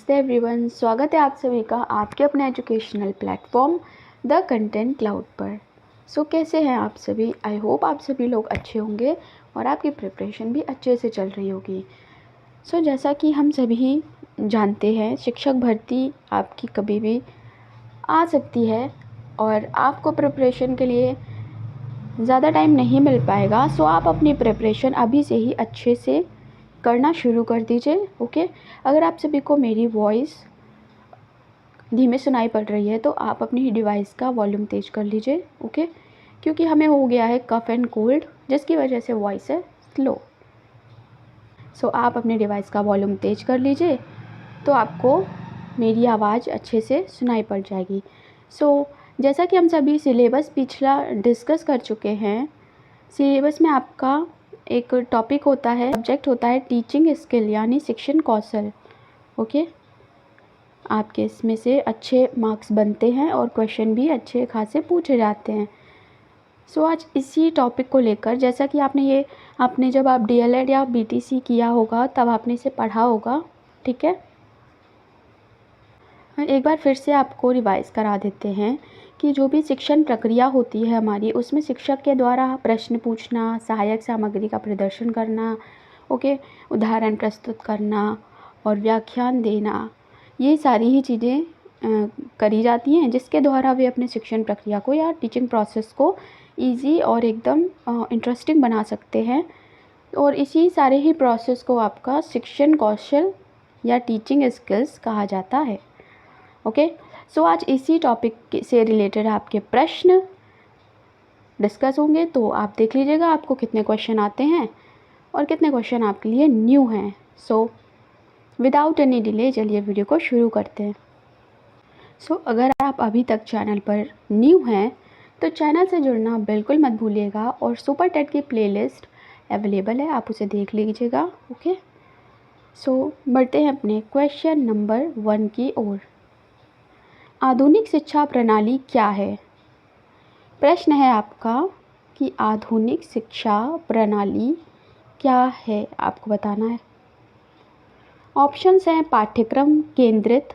नमस्ते एवरीवन, स्वागत है आप सभी का आपके अपने educational platform the content cloud पर। कैसे हैं आप सभी? आई होप आप सभी लोग अच्छे होंगे और आपकी प्रिपरेशन भी अच्छे से चल रही होगी। जैसा कि हम सभी जानते हैं, शिक्षक भर्ती आपकी कभी भी आ सकती है और आपको प्रिपरेशन के लिए ज़्यादा टाइम नहीं मिल पाएगा। आप अपनी प्रिपरेशन अभी से ही अच्छे से करना शुरू कर दीजिए। ओके, अगर आप सभी को मेरी वॉइस धीमे सुनाई पड़ रही है तो आप अपनी डिवाइस का वॉल्यूम तेज़ कर लीजिए। ओके, क्योंकि हमें हो गया है कफ एंड कोल्ड, जिसकी वजह से वॉइस है स्लो। आप अपने डिवाइस का वॉल्यूम तेज़ कर लीजिए तो आपको मेरी आवाज़ अच्छे से सुनाई पड़ जाएगी। जैसा कि हम सभी सिलेबस पिछला डिस्कस कर चुके हैं, सिलेबस में आपका एक टॉपिक होता है, सब्जेक्ट होता है टीचिंग स्किल यानी शिक्षण कौशल। ओके, आपके इसमें से अच्छे मार्क्स बनते हैं और क्वेश्चन भी अच्छे खासे पूछे जाते हैं। आज इसी टॉपिक को लेकर, जैसा कि आपने जब आप डीएलएड या बीटीसी किया होगा तब आपने इसे पढ़ा होगा, ठीक है। एक बार फिर से आपको रिवाइज करा देते हैं कि जो भी शिक्षण प्रक्रिया होती है हमारी, उसमें शिक्षक के द्वारा प्रश्न पूछना, सहायक सामग्री का प्रदर्शन करना, ओके, उदाहरण प्रस्तुत करना और व्याख्यान देना, ये सारी ही चीज़ें करी जाती हैं, जिसके द्वारा वे अपने शिक्षण प्रक्रिया को या टीचिंग प्रोसेस को ईजी और एकदम इंटरेस्टिंग बना सकते हैं। और इसी सारे ही प्रोसेस को आपका शिक्षण कौशल या टीचिंग स्किल्स कहा जाता है। ओके, आज इसी टॉपिक से रिलेटेड आपके प्रश्न डिस्कस होंगे, तो आप देख लीजिएगा आपको कितने क्वेश्चन आते हैं और कितने क्वेश्चन आपके लिए न्यू हैं। विदाउट एनी डिले चलिए वीडियो को शुरू करते हैं। अगर आप अभी तक चैनल पर न्यू हैं तो चैनल से जुड़ना बिल्कुल मत भूलिएगा और सुपर टेट की प्लेलिस्ट अवेलेबल है, आप उसे देख लीजिएगा। ओके, बढ़ते हैं अपने क्वेश्चन नंबर 1 की ओर। आधुनिक शिक्षा प्रणाली क्या है? प्रश्न है आपका कि आधुनिक शिक्षा प्रणाली क्या है, आपको बताना है। ऑप्शंस हैं पाठ्यक्रम केंद्रित,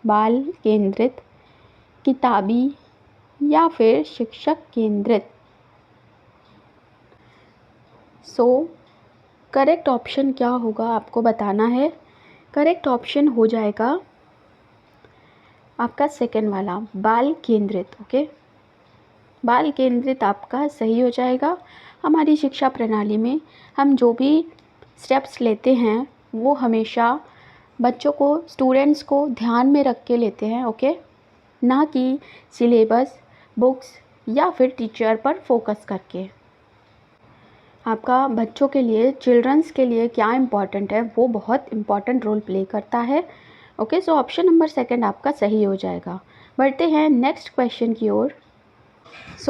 बाल केंद्रित, किताबी या फिर शिक्षक केंद्रित। करेक्ट ऑप्शन क्या होगा आपको बताना है। करेक्ट ऑप्शन हो जाएगा आपका सेकंड वाला, बाल केंद्रित। ओके, बाल केंद्रित आपका सही हो जाएगा। हमारी शिक्षा प्रणाली में हम जो भी स्टेप्स लेते हैं वो हमेशा बच्चों को, स्टूडेंट्स को ध्यान में रख के लेते हैं। ओके, ना कि सिलेबस, बुक्स या फिर टीचर पर फोकस करके। आपका बच्चों के लिए, चिल्ड्रंस के लिए क्या इम्पॉर्टेंट है वो बहुत इम्पॉर्टेंट रोल प्ले करता है। ओके, ऑप्शन नंबर सेकंड आपका सही हो जाएगा। बढ़ते हैं नेक्स्ट क्वेश्चन की ओर।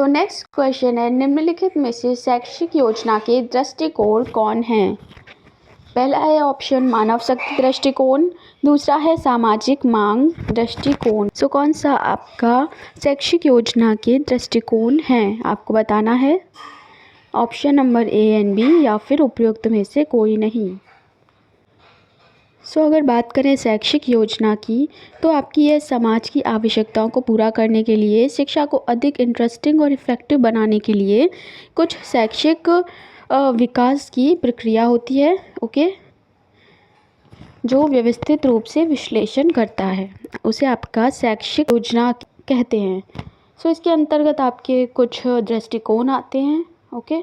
नेक्स्ट क्वेश्चन है, निम्नलिखित में से शैक्षिक योजना के दृष्टिकोण कौन हैं? पहला है ऑप्शन मानव शक्ति दृष्टिकोण, दूसरा है सामाजिक मांग दृष्टिकोण। कौन सा आपका शैक्षिक योजना के दृष्टिकोण हैं, आपको बताना है। Option number A and B या फिर उपयुक्त में से कोई नहीं। अगर बात करें शैक्षिक योजना की, तो आपकी यह समाज की आवश्यकताओं को पूरा करने के लिए, शिक्षा को अधिक इंटरेस्टिंग और इफ़ेक्टिव बनाने के लिए कुछ शैक्षिक विकास की प्रक्रिया होती है। ओके, जो व्यवस्थित रूप से विश्लेषण करता है, उसे आपका शैक्षिक योजना कहते हैं। इसके अंतर्गत आपके कुछ दृष्टिकोण आते हैं। ओके,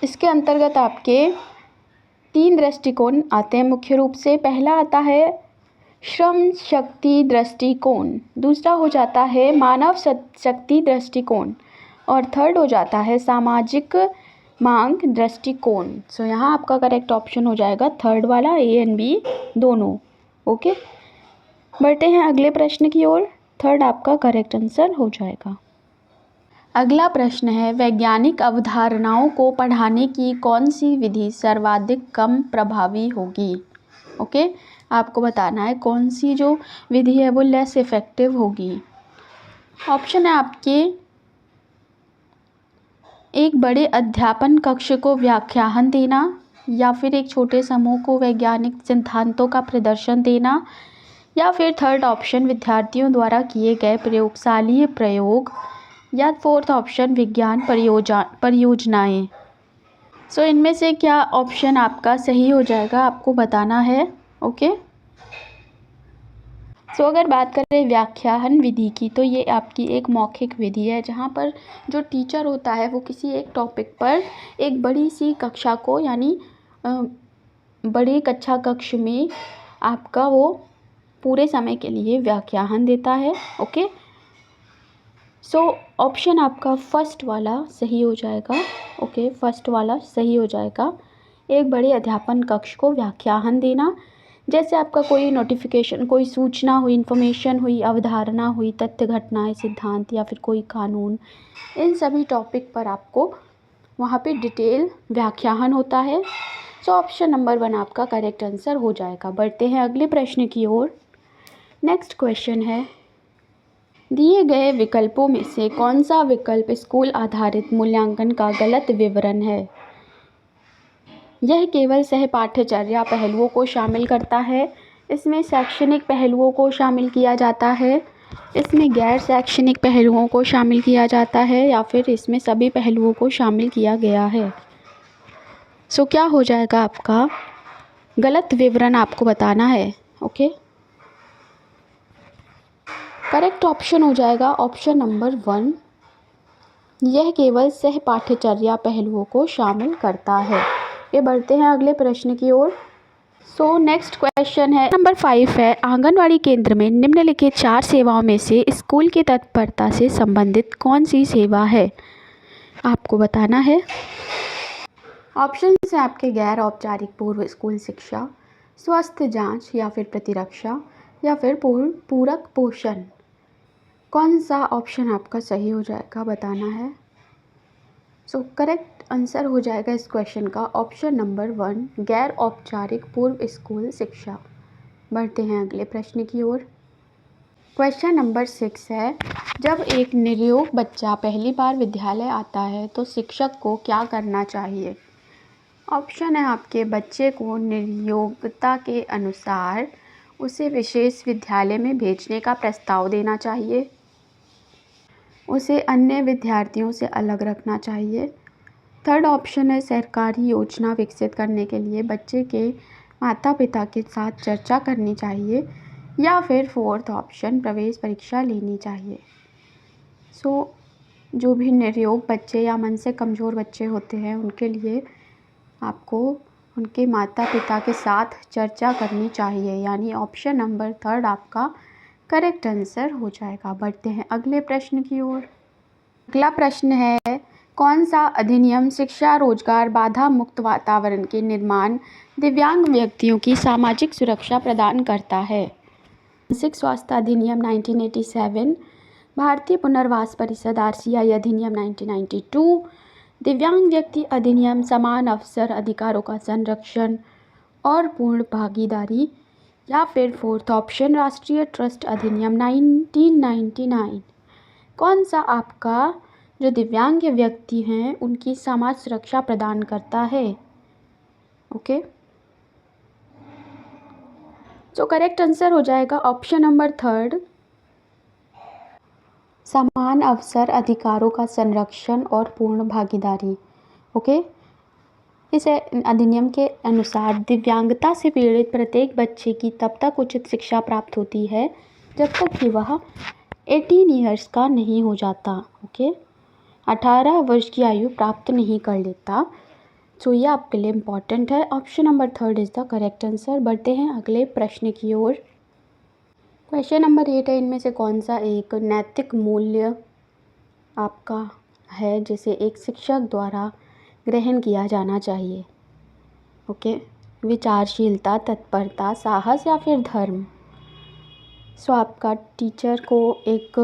इसके अंतर्गत आपके 3 दृष्टिकोण आते हैं मुख्य रूप से। पहला आता है श्रम शक्ति दृष्टिकोण, दूसरा हो जाता है मानव शक्ति दृष्टिकोण और थर्ड हो जाता है सामाजिक मांग दृष्टिकोण। यहाँ आपका करेक्ट ऑप्शन हो जाएगा थर्ड वाला, ए एंड बी दोनों। ओके, बढ़ते हैं अगले प्रश्न की ओर। थर्ड आपका करेक्ट आंसर हो जाएगा। अगला प्रश्न है, वैज्ञानिक अवधारणाओं को पढ़ाने की कौन सी विधि सर्वाधिक कम प्रभावी होगी? ओके, आपको बताना है कौन सी जो विधि है वो लेस इफ़ेक्टिव होगी। ऑप्शन है आपके, एक बड़े अध्यापन कक्ष को व्याख्यान देना, या फिर एक छोटे समूह को वैज्ञानिक सिद्धांतों का प्रदर्शन देना, या फिर थर्ड ऑप्शन विद्यार्थियों द्वारा किए गए प्रयोगशालीय प्रयोग, या फोर्थ ऑप्शन विज्ञान परियोजनाएं। सो इनमें से क्या ऑप्शन आपका सही हो जाएगा आपको बताना है। ओके। सो अगर बात करें व्याख्यान विधि की, तो ये आपकी एक मौखिक विधि है जहाँ पर जो टीचर होता है वो किसी एक टॉपिक पर एक बड़ी सी कक्षा को, यानी बड़ी कक्षा कक्ष में आपका वो पूरे समय के लिए व्याख्यान देता है। ओके। सो ऑप्शन आपका फर्स्ट वाला सही हो जाएगा। ओके, फर्स्ट वाला सही हो जाएगा। एक बड़े अध्यापन कक्ष को व्याख्यान देना, जैसे आपका कोई नोटिफिकेशन, कोई सूचना हुई, इन्फॉर्मेशन हुई, अवधारणा हुई, तथ्य, घटनाएं, सिद्धांत या फिर कोई कानून, इन सभी टॉपिक पर आपको वहाँ पे डिटेल व्याख्यान होता है। सो ऑप्शन नंबर 1 आपका करेक्ट आंसर हो जाएगा। बढ़ते हैं अगले प्रश्न की ओर। नेक्स्ट क्वेश्चन है, दिए गए विकल्पों में से कौन सा विकल्प स्कूल आधारित मूल्यांकन का गलत विवरण है? यह केवल सहपाठ्यचर्या पहलुओं को शामिल करता है, इसमें शैक्षणिक पहलुओं को शामिल किया जाता है, इसमें गैर शैक्षणिक पहलुओं को शामिल किया जाता है, या फिर इसमें सभी पहलुओं को शामिल किया गया है। सो क्या हो जाएगा आपका गलत विवरण आपको बताना है। ओके। करेक्ट ऑप्शन हो जाएगा ऑप्शन नंबर 1, यह केवल सहपाठ्यचर्या पहलुओं को शामिल करता है। ये बढ़ते हैं अगले प्रश्न की ओर। सो नेक्स्ट क्वेश्चन है नंबर 5 है, आंगनवाड़ी केंद्र में निम्नलिखित 4 सेवाओं में से स्कूल की तत्परता से संबंधित कौन सी सेवा है? आपको बताना है। ऑप्शन है आपके गैर औपचारिक पूर्व स्कूल शिक्षा, स्वास्थ्य जांच, या फिर प्रतिरक्षा, या फिर पूरक पोषण। कौन सा ऑप्शन आपका सही हो जाएगा बताना है। सो करेक्ट आंसर हो जाएगा इस क्वेश्चन का ऑप्शन नंबर 1, गैर औपचारिक पूर्व स्कूल शिक्षा। बढ़ते हैं अगले प्रश्न की ओर। क्वेश्चन नंबर 6 है, जब एक निर्योग बच्चा पहली बार विद्यालय आता है तो शिक्षक को क्या करना चाहिए? ऑप्शन है आपके बच्चे को निर्योग्यता के अनुसार उसे विशेष विद्यालय में भेजने का प्रस्ताव देना चाहिए, उसे अन्य विद्यार्थियों से अलग रखना चाहिए। थर्ड ऑप्शन है सरकारी योजना विकसित करने के लिए बच्चे के माता पिता के साथ चर्चा करनी चाहिए, या फिर फोर्थ ऑप्शन प्रवेश परीक्षा लेनी चाहिए। सो जो भी निर्योग बच्चे या मन से कमज़ोर बच्चे होते हैं उनके लिए आपको उनके माता पिता के साथ चर्चा करनी चाहिए, यानी ऑप्शन नंबर 3 आपका करेक्ट आंसर हो जाएगा। बढ़ते हैं अगले प्रश्न की ओर। अगला प्रश्न है, कौन सा अधिनियम शिक्षा, रोजगार, बाधा मुक्त वातावरण के निर्माण, दिव्यांग व्यक्तियों की सामाजिक सुरक्षा प्रदान करता है? मानसिक स्वास्थ्य अधिनियम 1987, भारतीय पुनर्वास परिषद RCI अधिनियम 1992, दिव्यांग व्यक्ति अधिनियम, समान अवसर अधिकारों का संरक्षण और पूर्ण भागीदारी, या फिर फोर्थ ऑप्शन राष्ट्रीय ट्रस्ट अधिनियम 1999। कौन सा आपका जो दिव्यांग व्यक्ति हैं उनकी समाज सुरक्षा प्रदान करता है? ओके। सो करेक्ट आंसर हो जाएगा ऑप्शन नंबर 3, समान अवसर अधिकारों का संरक्षण और पूर्ण भागीदारी। ओके। इस अधिनियम के अनुसार दिव्यांगता से पीड़ित प्रत्येक बच्चे की तब तक उचित शिक्षा प्राप्त होती है जब तक कि वह 18 ईयर्स का नहीं हो जाता। ओके, 18 वर्ष की आयु प्राप्त नहीं कर लेता। सो ये आपके लिए इम्पॉर्टेंट है। Option number 3 is the correct answer. बढ़ते हैं अगले प्रश्न की ओर। क्वेश्चन नंबर 8 है, इनमें से कौन सा एक नैतिक मूल्य आपका है जिसे एक शिक्षक द्वारा ग्रहण किया जाना चाहिए? ओके, विचारशीलता, तत्परता, साहस या फिर धर्म। सो आपका टीचर को एक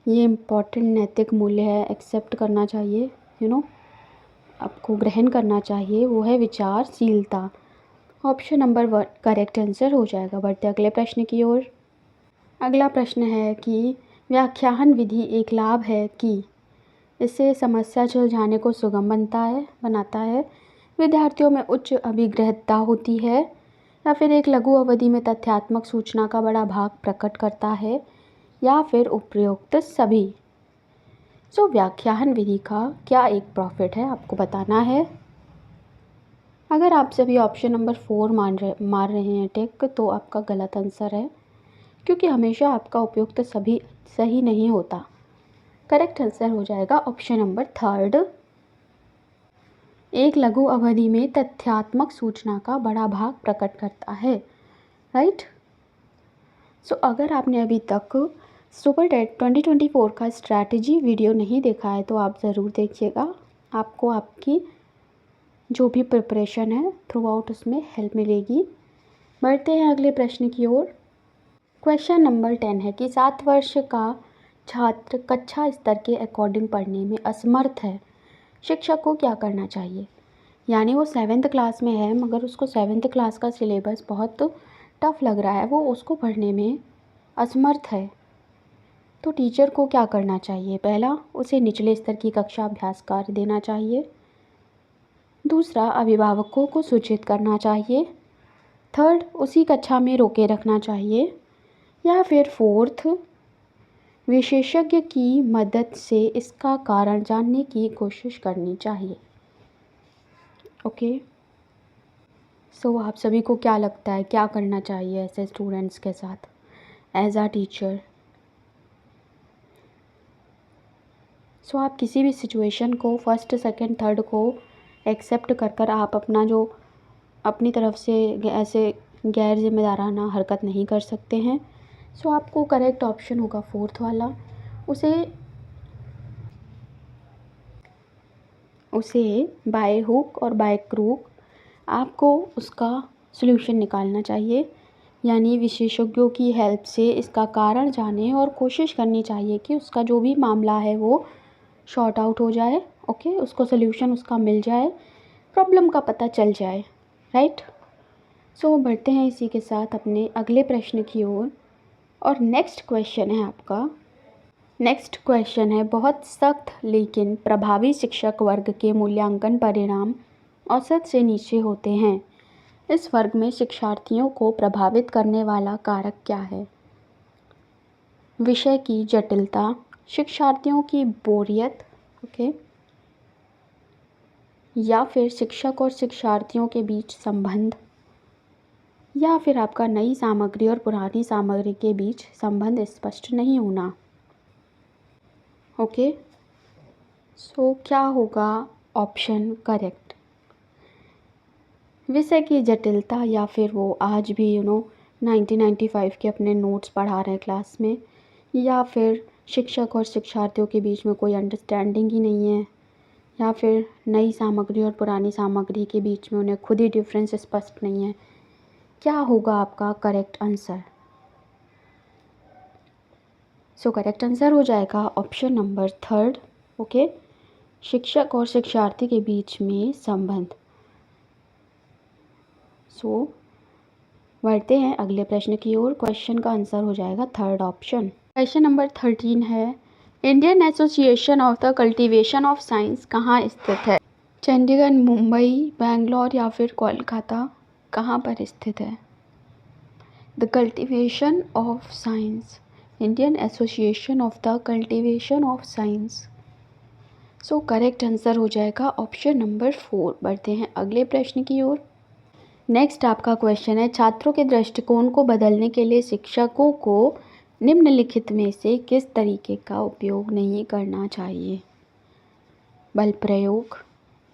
ये इम्पॉर्टेंट नैतिक मूल्य है, एक्सेप्ट करना चाहिए, आपको ग्रहण करना चाहिए, वो है विचारशीलता। ऑप्शन नंबर 1 करेक्ट आंसर हो जाएगा। बढ़ते अगले प्रश्न की ओर। अगला प्रश्न है कि व्याख्यान विधि एक लाभ है कि इससे समस्या सुलझाने को सुगम बनाता है, विद्यार्थियों में उच्च अभिग्रहता होती है, या फिर एक लघु अवधि में तथ्यात्मक सूचना का बड़ा भाग प्रकट करता है, या फिर उपयुक्त सभी। व्याख्यान विधि का क्या एक प्रॉफिट है, आपको बताना है। अगर आप सभी ऑप्शन नंबर 4 मार रहे हैं टिक, तो आपका गलत आंसर है, क्योंकि हमेशा आपका उपयुक्त सभी सही नहीं होता। करेक्ट आंसर हो जाएगा ऑप्शन नंबर 3, एक लघु अवधि में तथ्यात्मक सूचना का बड़ा भाग प्रकट करता है। राइट। अगर आपने अभी तक सुपर टेट 2024 का स्ट्रैटेजी वीडियो नहीं देखा है तो आप ज़रूर देखिएगा, आपको आपकी जो भी प्रिपरेशन है थ्रू आउट उसमें हेल्प मिलेगी। बढ़ते हैं अगले प्रश्न की ओर। क्वेश्चन नंबर 10 है कि 7 वर्ष का छात्र कक्षा स्तर के अकॉर्डिंग पढ़ने में असमर्थ है, शिक्षक को क्या करना चाहिए। यानी वो 7th क्लास में है, मगर उसको 7th क्लास का सिलेबस बहुत टफ लग रहा है, वो उसको पढ़ने में असमर्थ है, तो टीचर को क्या करना चाहिए। पहला, उसे निचले स्तर की कक्षा अभ्यास कार्य देना चाहिए। दूसरा, अभिभावकों को सूचित करना चाहिए। थर्ड, उसी कक्षा में रोके रखना चाहिए। या फिर फोर्थ, विशेषज्ञ की मदद से इसका कारण जानने की कोशिश करनी चाहिए। ओके। आप सभी को क्या लगता है क्या करना चाहिए ऐसे स्टूडेंट्स के साथ एज अ टीचर। आप किसी भी सिचुएशन को फर्स्ट, सेकंड, थर्ड को एक्सेप्ट कर आप अपना जो अपनी तरफ से ऐसे गैर जिम्मेदाराना हरकत नहीं कर सकते हैं। आपको करेक्ट ऑप्शन होगा 4th वाला, उसे बाय हुक और बाय क्रूक आपको उसका सॉल्यूशन निकालना चाहिए, यानी विशेषज्ञों की हेल्प से इसका कारण जाने और कोशिश करनी चाहिए कि उसका जो भी मामला है वो शॉर्ट आउट हो जाए। ओके, उसको सॉल्यूशन उसका मिल जाए, प्रॉब्लम का पता चल जाए। राइट। बढ़ते हैं इसी के साथ अपने अगले प्रश्न की ओर। और नेक्स्ट क्वेश्चन है बहुत सख्त लेकिन प्रभावी शिक्षक वर्ग के मूल्यांकन परिणाम औसत से नीचे होते हैं। इस वर्ग में शिक्षार्थियों को प्रभावित करने वाला कारक क्या है। विषय की जटिलता, शिक्षार्थियों की बोरियत, ओके, या फिर शिक्षक और शिक्षार्थियों के बीच संबंध, या फिर आपका नई सामग्री और पुरानी सामग्री के बीच संबंध स्पष्ट नहीं होना। ओके। क्या होगा ऑप्शन करेक्ट। विषय की जटिलता, या फिर वो आज भी 1995 के अपने नोट्स पढ़ा रहे हैं क्लास में, या फिर शिक्षक और शिक्षार्थियों के बीच में कोई अंडरस्टैंडिंग ही नहीं है, या फिर नई सामग्री और पुरानी सामग्री के बीच में उन्हें खुद ही डिफरेंस स्पष्ट नहीं है। क्या होगा आपका करेक्ट आंसर। करेक्ट आंसर हो जाएगा ऑप्शन नंबर 3, ओके, शिक्षक और शिक्षार्थी के बीच में संबंध। बढ़ते हैं अगले प्रश्न की ओर। क्वेश्चन का आंसर हो जाएगा 3rd ऑप्शन। क्वेश्चन नंबर 13 है Indian association of the cultivation of science कहाँ स्थित है। चंडीगढ़, मुंबई, बेंगलोर या फिर कोलकाता, कहाँ पर स्थित है। The cultivation of science, Indian association of the cultivation of science. Correct answer हो जाएगा ऑप्शन नंबर 4। बढ़ते हैं अगले प्रश्न की ओर। नेक्स्ट आपका क्वेश्चन है छात्रों के दृष्टिकोण को बदलने के लिए शिक्षकों को निम्नलिखित में से किस तरीके का उपयोग नहीं करना चाहिए। बल प्रयोग,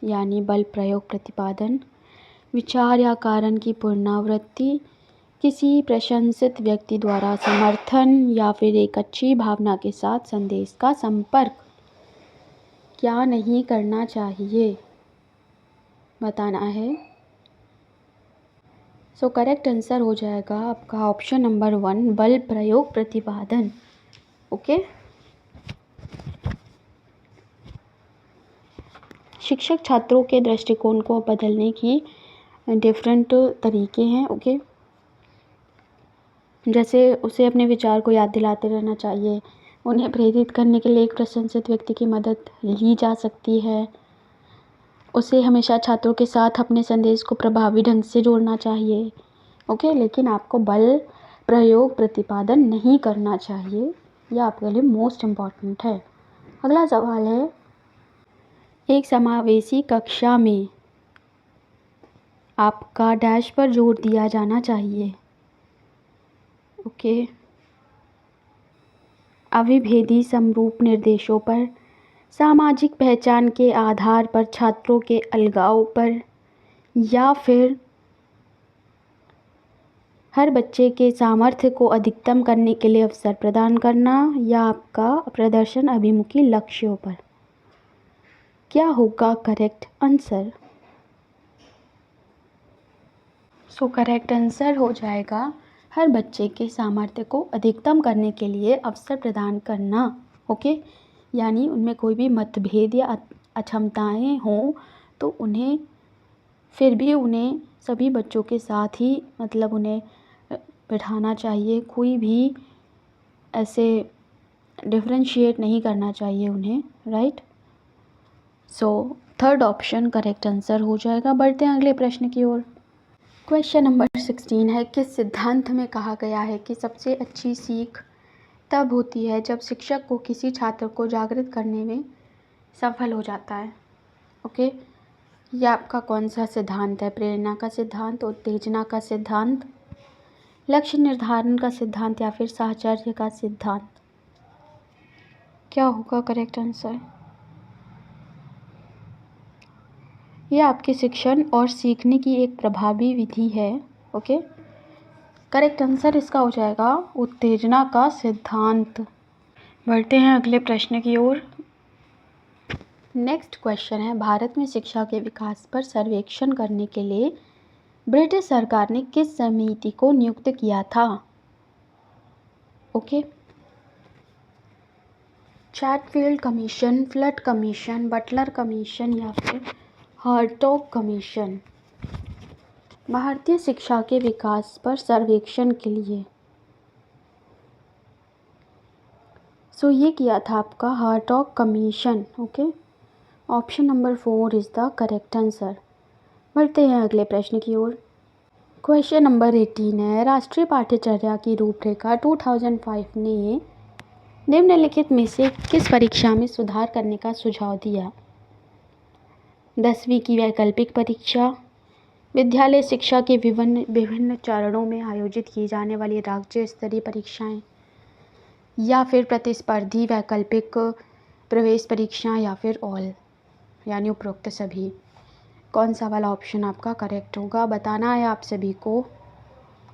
यानी बल प्रयोग प्रतिपादन, विचार या कारण की पुनरावृत्ति, किसी प्रशंसित व्यक्ति द्वारा समर्थन, या फिर एक अच्छी भावना के साथ संदेश का संपर्क। क्या नहीं करना चाहिए बताना है। करेक्ट आंसर हो जाएगा आपका ऑप्शन नंबर 1, बल प्रयोग प्रतिपादन। ओके। शिक्षक छात्रों के दृष्टिकोण को बदलने की डिफरेंट तरीके हैं। ओके, जैसे उसे अपने विचार को याद दिलाते रहना चाहिए, उन्हें प्रेरित करने के लिए एक प्रशंसित व्यक्ति की मदद ली जा सकती है, उसे हमेशा छात्रों के साथ अपने संदेश को प्रभावी ढंग से जोड़ना चाहिए। ओके, लेकिन आपको बल प्रयोग प्रतिपादन नहीं करना चाहिए। यह आपके लिए मोस्ट इम्पॉर्टेंट है। अगला सवाल है, एक समावेशी कक्षा में आपका डैश पर जोर दिया जाना चाहिए। ओके, अविभेदी समरूप निर्देशों पर, सामाजिक पहचान के आधार पर छात्रों के अलगाव पर, या फिर हर बच्चे के सामर्थ्य को अधिकतम करने के लिए अवसर प्रदान करना, या आपका प्रदर्शन अभिमुखी लक्ष्यों पर। क्या होगा correct answer? So correct answer हो जाएगा हर बच्चे के सामर्थ्य को अधिकतम करने के लिए अवसर प्रदान करना। ओके, यानी उनमें कोई भी मतभेद या अक्षमताएं हों तो उन्हें फिर भी उन्हें सभी बच्चों के साथ ही मतलब उन्हें बिठाना चाहिए। कोई भी ऐसे डिफरेंशिएट नहीं करना चाहिए उन्हें, right. So third option correct answer हो जाएगा। बढ़ते हैं अगले प्रश्न की ओर। क्वेश्चन नंबर 16 है, किस सिद्धांत में कहा गया है कि सबसे अच्छी सीख तब होती है जब शिक्षक को किसी छात्र को जागृत करने में सफल हो जाता है। ओके, यह आपका कौन सा सिद्धांत है? प्रेरणा का सिद्धांत, उत्तेजना का सिद्धांत, लक्ष्य निर्धारण का सिद्धांत, या फिर साहचर्य का सिद्धांत? क्या होगा करेक्ट आंसर? यह आपके शिक्षण और सीखने की एक प्रभावी विधि है। ओके, करेक्ट आंसर इसका हो जाएगा उत्तेजना का सिद्धांत। बढ़ते हैं अगले प्रश्न की ओर। नेक्स्ट क्वेश्चन है, भारत में शिक्षा के विकास पर सर्वेक्षण करने के लिए ब्रिटिश सरकार ने किस समिति को नियुक्त किया था? Okay, Chatfield commission, Floud commission, Butler commission, या फिर हार्टॉग कमीशन? भारतीय शिक्षा के विकास पर सर्वेक्षण के लिए ये किया था आपका Hartog commission. Okay, option number 4 is the correct answer. बढ़ते हैं अगले प्रश्न की ओर। क्वेश्चन नंबर 18 है, राष्ट्रीय पाठ्यचर्या की रूपरेखा 2005 ने निम्नलिखित में से किस परीक्षा में सुधार करने का सुझाव दिया? 10वीं की वैकल्पिक परीक्षा, विद्यालय शिक्षा के विभिन्न चरणों में आयोजित की जाने वाली राज्य स्तरीय परीक्षाएं, या फिर प्रतिस्पर्धी वैकल्पिक प्रवेश परीक्षा, या फिर ऑल यानी उपरोक्त सभी? कौन सा वाला ऑप्शन आपका करेक्ट होगा बताना है आप सभी को।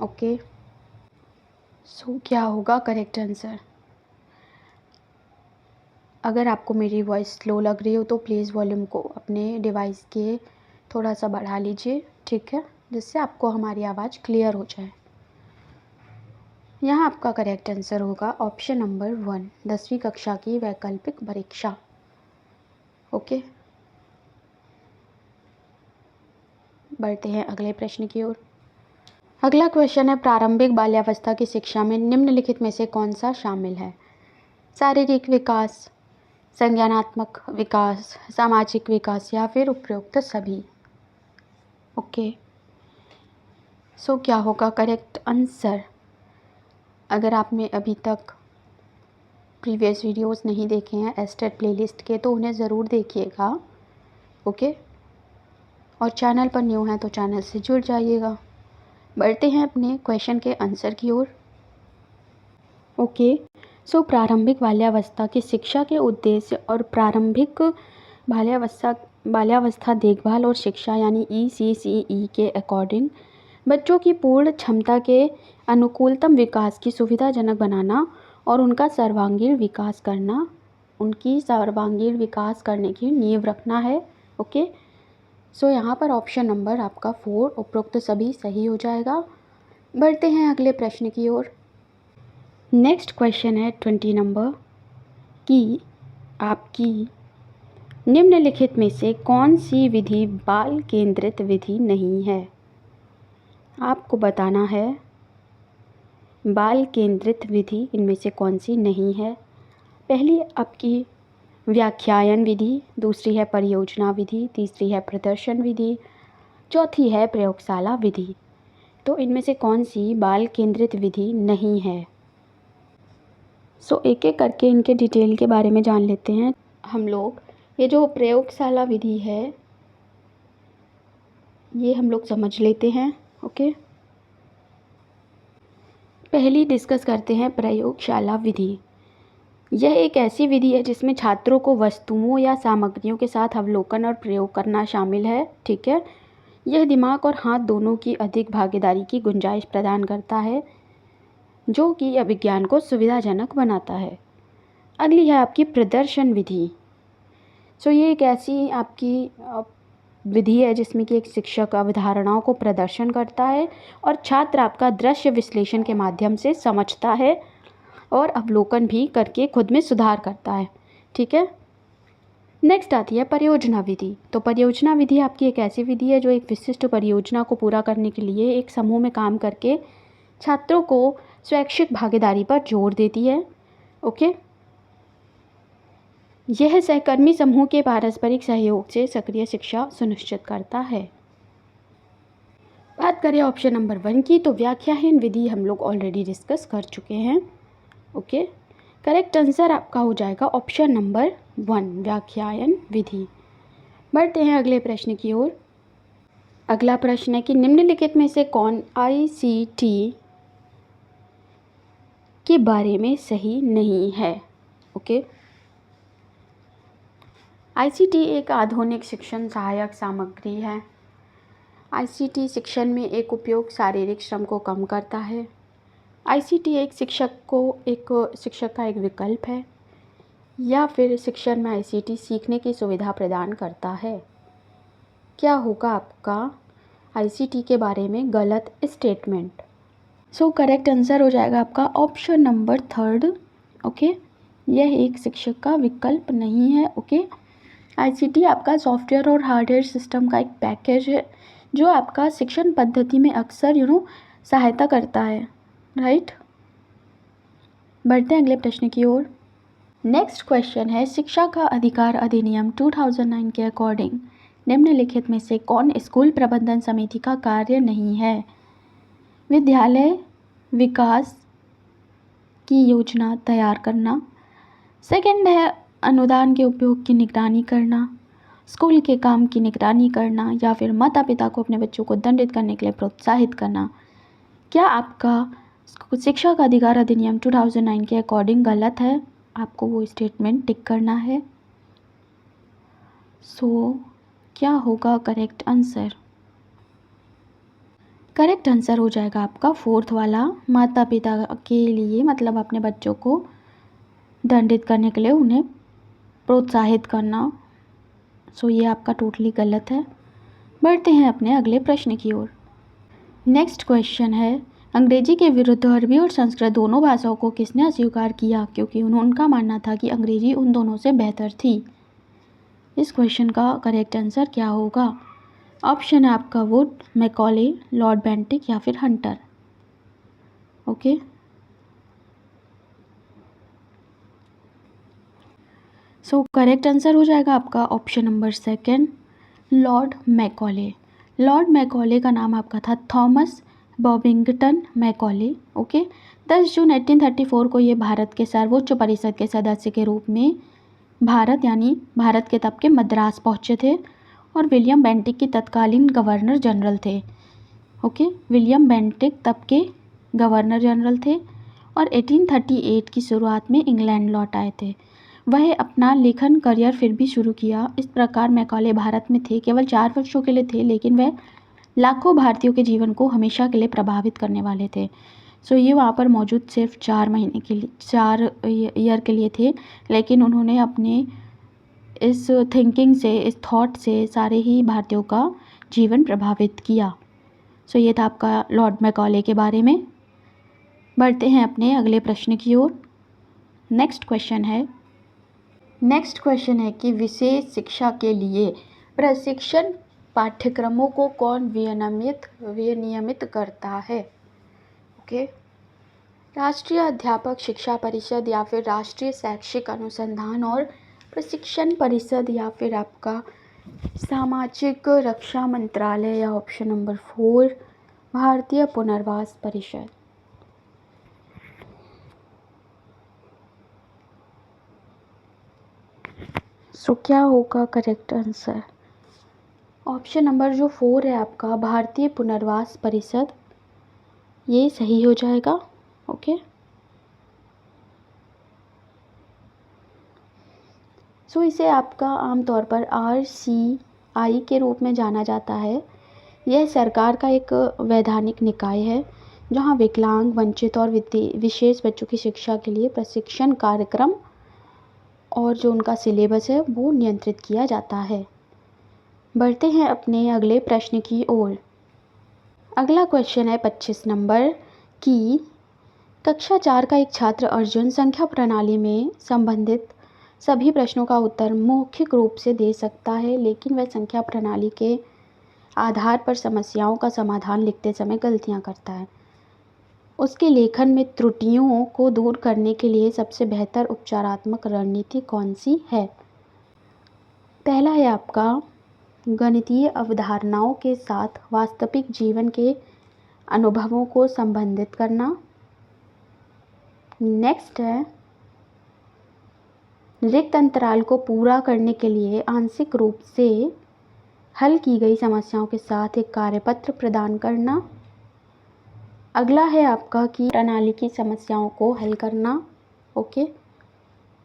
ओके, क्या होगा करेक्ट आंसर? अगर आपको मेरी वॉइस स्लो लग रही हो तो प्लीज़ वॉल्यूम को अपने डिवाइस के थोड़ा सा बढ़ा लीजिए, ठीक है, जिससे आपको हमारी आवाज़ क्लियर हो जाए। यहाँ आपका करेक्ट आंसर होगा ऑप्शन नंबर 1, 10वीं कक्षा की वैकल्पिक परीक्षा। ओके, बढ़ते हैं अगले प्रश्न की ओर। अगला क्वेश्चन है, प्रारंभिक बाल्यावस्था की शिक्षा में निम्नलिखित में से कौन सा शामिल है? शारीरिक विकास, संज्ञानात्मक विकास, सामाजिक विकास, या फिर उपरोक्त सभी? ओके, क्या होगा करेक्ट आंसर? अगर आपने अभी तक प्रीवियस वीडियोस नहीं देखे हैं एस्टेट प्लेलिस्ट के तो उन्हें ज़रूर देखिएगा। ओके, और चैनल पर न्यू हैं तो चैनल से जुड़ जाइएगा। बढ़ते हैं अपने क्वेश्चन के आंसर की ओर। ओके, प्रारंभिक बाल्यावस्था की शिक्षा के उद्देश्य और प्रारंभिक बाल्यावस्था देखभाल और शिक्षा यानी ECCE के अकॉर्डिंग बच्चों की पूर्ण क्षमता के अनुकूलतम विकास की सुविधाजनक बनाना और उनका सर्वांगीण विकास करने की नींव रखना है। ओके, यहाँ पर ऑप्शन नंबर आपका 4 उपरोक्त सभी सही हो जाएगा। बढ़ते हैं अगले प्रश्न की ओर। नेक्स्ट क्वेश्चन है 20 नंबर कि आपकी निम्नलिखित में से कौन सी विधि बाल केंद्रित विधि नहीं है? आपको बताना है बाल केंद्रित विधि इनमें से कौन सी नहीं है। पहली आपकी व्याख्यायन विधि, दूसरी है परियोजना विधि, तीसरी है प्रदर्शन विधि, चौथी है प्रयोगशाला विधि। तो इनमें से कौन सी बाल केंद्रित विधि नहीं है? एक एक करके इनके डिटेल के बारे में जान लेते हैं हम लोग। ये जो प्रयोगशाला विधि है ये हम लोग समझ लेते हैं। ओके, पहली डिस्कस करते हैं प्रयोगशाला विधि। यह एक ऐसी विधि है जिसमें छात्रों को वस्तुओं या सामग्रियों के साथ अवलोकन और प्रयोग करना शामिल है। ठीक है, यह दिमाग और हाथ दोनों की अधिक भागीदारी की गुंजाइश प्रदान करता है, जो कि अभिज्ञान को सुविधाजनक बनाता है। अगली है आपकी प्रदर्शन विधि। ये एक ऐसी आपकी विधि है जिसमें कि एक शिक्षक अवधारणाओं को प्रदर्शन करता है और छात्र आपका दृश्य विश्लेषण के माध्यम से समझता है और अवलोकन भी करके खुद में सुधार करता है। ठीक है, नेक्स्ट आती है परियोजना विधि। तो परियोजना विधि आपकी एक ऐसी विधि है जो एक विशिष्ट परियोजना को पूरा करने के लिए एक समूह में काम करके छात्रों को स्वैच्छिक भागीदारी पर जोर देती है। ओके, यह सहकर्मी समूह के पारस्परिक सहयोग से सक्रिय शिक्षा सुनिश्चित करता है। बात करें ऑप्शन नंबर 1 की, तो व्याख्यायन विधि हम लोग ऑलरेडी डिस्कस कर चुके हैं। ओके, करेक्ट आंसर आपका हो जाएगा ऑप्शन नंबर 1, व्याख्यायन विधि। बढ़ते हैं अगले प्रश्न की ओर। अगला प्रश्न है कि निम्नलिखित में से कौन ICT के बारे में सही नहीं है? ओके, ICT एक आधुनिक शिक्षण सहायक सामग्री है। ICT शिक्षण में एक उपयोग शारीरिक श्रम को कम करता है। ICT एक शिक्षक का एक विकल्प है, या फिर शिक्षण में ICT सीखने की सुविधा प्रदान करता है। क्या होगा आपका ICT के बारे में गलत स्टेटमेंट? करेक्ट आंसर हो जाएगा आपका ऑप्शन नंबर 3। ओके, यह एक शिक्षक का विकल्प नहीं है। ओके, ICT आपका सॉफ्टवेयर और हार्डवेयर सिस्टम का एक पैकेज है जो आपका शिक्षण पद्धति में अक्सर सहायता करता है। राइट, बढ़ते हैं अगले प्रश्न की ओर। नेक्स्ट क्वेश्चन है, शिक्षा का अधिकार अधिनियम 2009 के अकॉर्डिंग निम्नलिखित में से कौन स्कूल प्रबंधन समिति का कार्य नहीं है? विद्यालय विकास की योजना तैयार करना, सेकंड है अनुदान के उपयोग की निगरानी करना, स्कूल के काम की निगरानी करना, या फिर माता पिता को अपने बच्चों को दंडित करने के लिए प्रोत्साहित करना। क्या आपका शिक्षा का अधिकार अधिनियम 2009 के अकॉर्डिंग गलत है? आपको वो स्टेटमेंट टिक करना है। क्या होगा करेक्ट आंसर? करेक्ट आंसर हो जाएगा आपका 4th वाला, माता पिता के लिए मतलब अपने बच्चों को दंडित करने के लिए उन्हें प्रोत्साहित करना। ये आपका टोटली गलत है। बढ़ते हैं अपने अगले प्रश्न की ओर। नेक्स्ट क्वेश्चन है, अंग्रेजी के विरुद्ध अरबी और संस्कृत दोनों भाषाओं को किसने अस्वीकार किया क्योंकि उनका मानना था कि अंग्रेजी उन दोनों से बेहतर थी? इस क्वेश्चन का करेक्ट आंसर क्या होगा? ऑप्शन है आपका वुड, मैकॉले, लॉर्ड बेंटिक या फिर हंटर। ओके, करेक्ट आंसर हो जाएगा आपका option number 2, Lord Macaulay. Lord Macaulay का नाम आपका था थॉमस बॉबिंगटन मैकॉले। ओके, 10 जून 1834 को ये भारत के सर्वोच्च परिषद के सदस्य के रूप में भारत के तब के मद्रास पहुँचे थे और विलियम बेंटिक की तत्कालीन गवर्नर जनरल थे। ओके, विलियम बेंटिक तब के गवर्नर जनरल थे और 1838 की शुरुआत में इंग्लैंड लौट आए थे। वह अपना लेखन करियर फिर भी शुरू किया। इस प्रकार मैकॉले भारत में थे, केवल 4 वर्षों के लिए थे, लेकिन वह लाखों भारतीयों के जीवन को हमेशा के लिए प्रभावित करने वाले थे। ये वहाँ पर मौजूद सिर्फ 4 महीने के लिए 4 ईयर के लिए थे, लेकिन उन्होंने अपने इस थिंकिंग से, इस थॉट से सारे ही भारतीयों का जीवन प्रभावित किया। ये था आपका लॉर्ड मैकॉले के बारे में। बढ़ते हैं अपने अगले प्रश्न की ओर। नेक्स्ट क्वेश्चन है कि विशेष शिक्षा के लिए प्रशिक्षण पाठ्यक्रमों को कौन विनियमित करता है? ओके, राष्ट्रीय अध्यापक शिक्षा परिषद या फिर राष्ट्रीय शैक्षिक अनुसंधान और प्रशिक्षण परिषद या फिर आपका सामाजिक रक्षा मंत्रालय या ऑप्शन नंबर 4 भारतीय पुनर्वास परिषद। सो क्या होगा करेक्ट आंसर? ऑप्शन नंबर जो 4 है आपका भारतीय पुनर्वास परिषद, ये सही हो जाएगा। ओके, सो इसे आपका आमतौर पर RCI के रूप में जाना जाता है। यह सरकार का एक वैधानिक निकाय है जहां विकलांग, वंचित और विशेष बच्चों की शिक्षा के लिए प्रशिक्षण कार्यक्रम और जो उनका सिलेबस है वो नियंत्रित किया जाता है। बढ़ते हैं अपने अगले प्रश्न की ओर। अगला क्वेश्चन है 25 नंबर की कक्षा 4 का एक छात्र अर्जुन संख्या प्रणाली में संबंधित सभी प्रश्नों का उत्तर मौखिक रूप से दे सकता है, लेकिन वह संख्या प्रणाली के आधार पर समस्याओं का समाधान लिखते समय गलतियां करता है। उसके लेखन में त्रुटियों को दूर करने के लिए सबसे बेहतर उपचारात्मक रणनीति कौन सी है? पहला है आपका गणितीय अवधारणाओं के साथ वास्तविक जीवन के अनुभवों को संबंधित करना। नेक्स्ट है रिक्त अंतराल को पूरा करने के लिए आंशिक रूप से हल की गई समस्याओं के साथ एक कार्यपत्र प्रदान करना। अगला है आपका कि प्रणाली की समस्याओं को हल करना। ओके,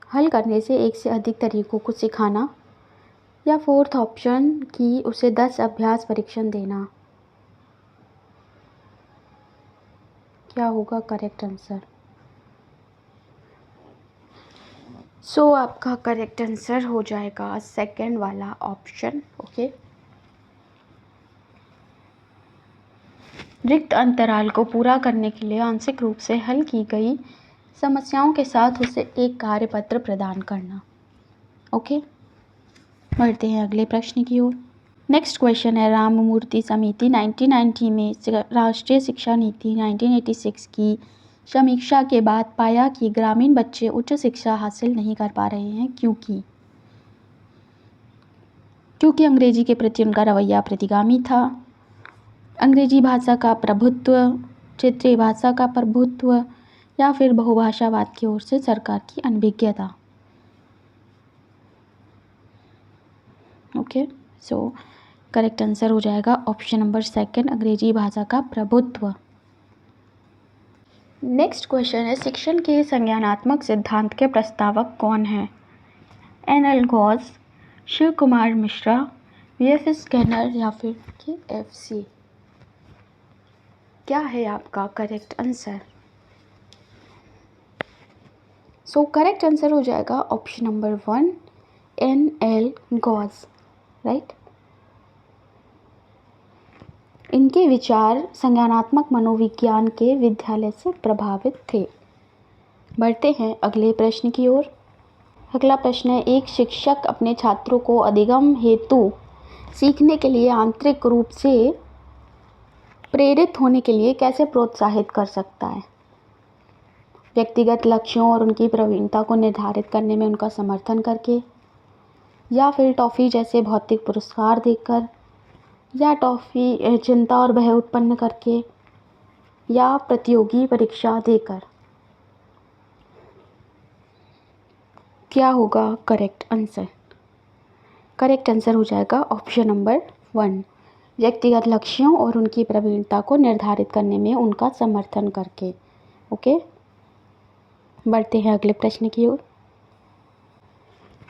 हल करने से एक से अधिक तरीकों को सिखाना। या फोर्थ ऑप्शन कि उसे 10 अभ्यास परीक्षण देना। क्या होगा करेक्ट आंसर? सो आपका करेक्ट आंसर हो जाएगा सेकंड वाला ऑप्शन। ओके, रिक्त अंतराल को पूरा करने के लिए आंशिक रूप से हल की गई समस्याओं के साथ उसे एक कार्यपत्र प्रदान करना। ओके, बढ़ते हैं अगले प्रश्न की ओर। नेक्स्ट क्वेश्चन है राममूर्ति समिति 1990 में राष्ट्रीय शिक्षा नीति 1986 की समीक्षा के बाद पाया कि ग्रामीण बच्चे उच्च शिक्षा हासिल नहीं कर पा रहे हैं, क्योंकि अंग्रेजी के प्रति उनका रवैया प्रतिगामी था, अंग्रेजी भाषा का प्रभुत्व, क्षेत्रीय भाषा का प्रभुत्व, या फिर बहुभाषावाद की ओर से सरकार की अनभिज्ञता। ओके, सो करेक्ट आंसर हो जाएगा ऑप्शन नंबर सेकंड, अंग्रेजी भाषा का प्रभुत्व। नेक्स्ट क्वेश्चन है शिक्षण के संज्ञानात्मक सिद्धांत के प्रस्तावक कौन है? NL Ghosh, Shiv Kumar Mishra, VF Skinner, या फिर KFC। क्या है आपका correct answer? So correct answer हो जाएगा option number 1 NL Ghosh, right. इनके विचार संज्ञानात्मक मनोविज्ञान के विद्यालय से प्रभावित थे। बढ़ते हैं अगले प्रश्न की ओर। अगला प्रश्न है एक शिक्षक अपने छात्रों को अधिगम हेतु सीखने के लिए आंतरिक रूप से प्रेरित होने के लिए कैसे प्रोत्साहित कर सकता है? व्यक्तिगत लक्ष्यों और उनकी प्रवीणता को निर्धारित करने में उनका समर्थन करके, या फिर टॉफ़ी जैसे भौतिक पुरस्कार देकर, या टॉफ़ी चिंता और भय उत्पन्न करके, या प्रतियोगी परीक्षा देकर। क्या होगा करेक्ट आंसर? करेक्ट आंसर हो जाएगा ऑप्शन नंबर 1 व्यक्तिगत लक्ष्यों और उनकी प्रवीणता को निर्धारित करने में उनका समर्थन करके। ओके, बढ़ते हैं अगले प्रश्न की ओर।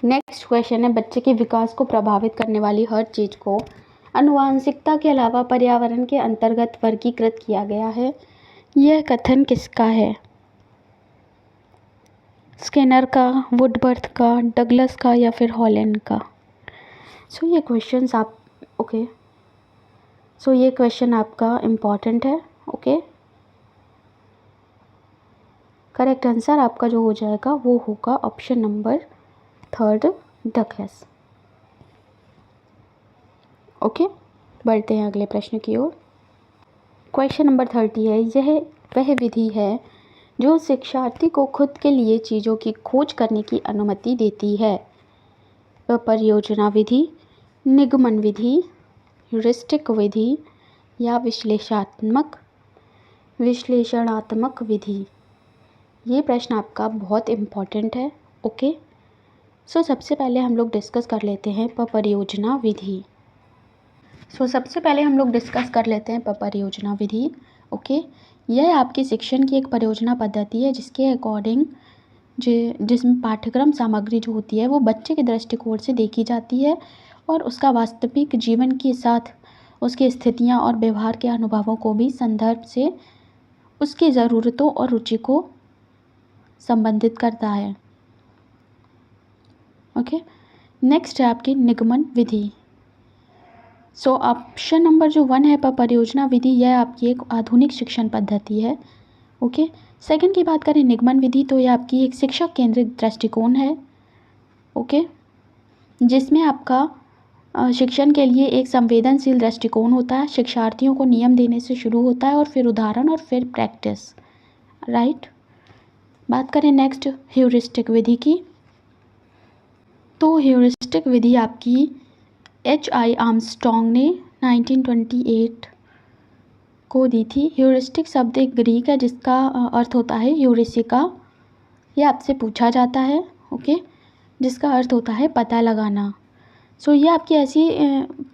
नेक्स्ट क्वेश्चन है बच्चे के विकास को प्रभावित करने वाली हर चीज़ को आनुवांशिकता के अलावा पर्यावरण के अंतर्गत वर्गीकृत किया गया है। यह कथन किसका है? स्किनर का, वुडवर्थ का, डगलस का, या फिर हॉलैंड का? सो ये क्वेश्चन आपका इम्पॉर्टेंट है। ओके, करेक्ट आंसर आपका जो हो जाएगा वो होगा ऑप्शन नंबर 3 डगलस। ओके, बढ़ते हैं अगले प्रश्न की ओर। क्वेश्चन नंबर 30 है यह वह विधि है जो शिक्षार्थी को खुद के लिए चीज़ों की खोज करने की अनुमति देती है। परियोजना विधि, निगमन विधि, ह्यूरिस्टिक विधि या विश्लेषणात्मक विधि। ये प्रश्न आपका बहुत इम्पॉर्टेंट है। ओके, सो सबसे पहले हम लोग डिस्कस कर लेते हैं परियोजना विधि। परियोजना विधि। ओके, यह आपके शिक्षण की एक परियोजना पद्धति है जिसके अकॉर्डिंग जिसमें पाठ्यक्रम सामग्री जो होती है वो बच्चे के दृष्टिकोण से देखी जाती है और उसका वास्तविक जीवन के साथ उसकी स्थितियां और व्यवहार के अनुभवों को भी संदर्भ से उसकी ज़रूरतों और रुचि को संबंधित करता है। ओके, नेक्स्ट है आपकी निगमन विधि। सो ऑप्शन नंबर जो 1 है परियोजना विधि, यह आपकी एक आधुनिक शिक्षण पद्धति है। ओके, सेकंड की बात करें निगमन विधि, तो यह आपकी एक शिक्षक केंद्रित दृष्टिकोण है। ओके, जिसमें आपका शिक्षण के लिए एक संवेदनशील दृष्टिकोण होता है। शिक्षार्थियों को नियम देने से शुरू होता है और फिर उदाहरण और फिर प्रैक्टिस। राइट, बात करें नेक्स्ट ह्यूरिस्टिक विधि की, तो ह्यूरिस्टिक विधि आपकी H.I. आर्मस्ट्रॉन्ग ने 1928 को दी थी। ह्यूरिस्टिक शब्द एक ग्रीक है जिसका अर्थ होता है यूरिसिका। ये आपसे पूछा जाता है। ओके, जिसका अर्थ होता है पता लगाना। सो ये आपकी ऐसी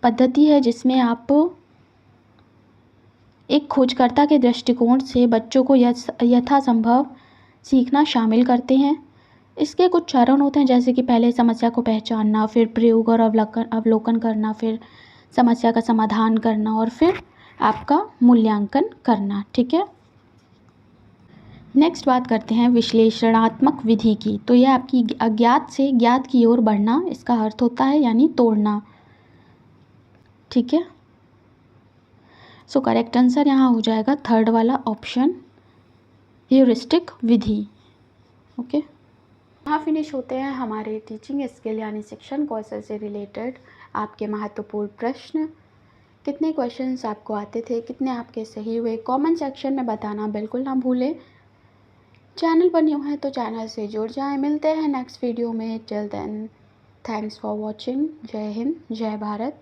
पद्धति है जिसमें आप एक खोजकर्ता के दृष्टिकोण से बच्चों को यथासंभव सीखना शामिल करते हैं। इसके कुछ चरण होते हैं, जैसे कि पहले समस्या को पहचानना, फिर प्रयोग और अवलोकन करना, फिर समस्या का समाधान करना और फिर आपका मूल्यांकन करना। ठीक है, नेक्स्ट बात करते हैं विश्लेषणात्मक विधि की। तो यह आपकी अज्ञात से ज्ञात की ओर बढ़ना, इसका अर्थ होता है यानी तोड़ना। ठीक है, सो करेक्ट आंसर यहाँ हो जाएगा थर्ड वाला ऑप्शन, ह्यूरिस्टिक विधि। ओके, यहाँ फिनिश होते हैं हमारे टीचिंग स्किल यानी शिक्षण कौशल से रिलेटेड आपके महत्वपूर्ण प्रश्न। कितने क्वेश्चंस आपको आते थे, कितने आपके सही हुए, कमेंट सेक्शन में बताना बिल्कुल ना भूलें। चैनल पर न्यू है तो चैनल से जुड़ जाएं। मिलते हैं नेक्स्ट वीडियो में। Till then thanks for watching. जय हिंद, जय भारत।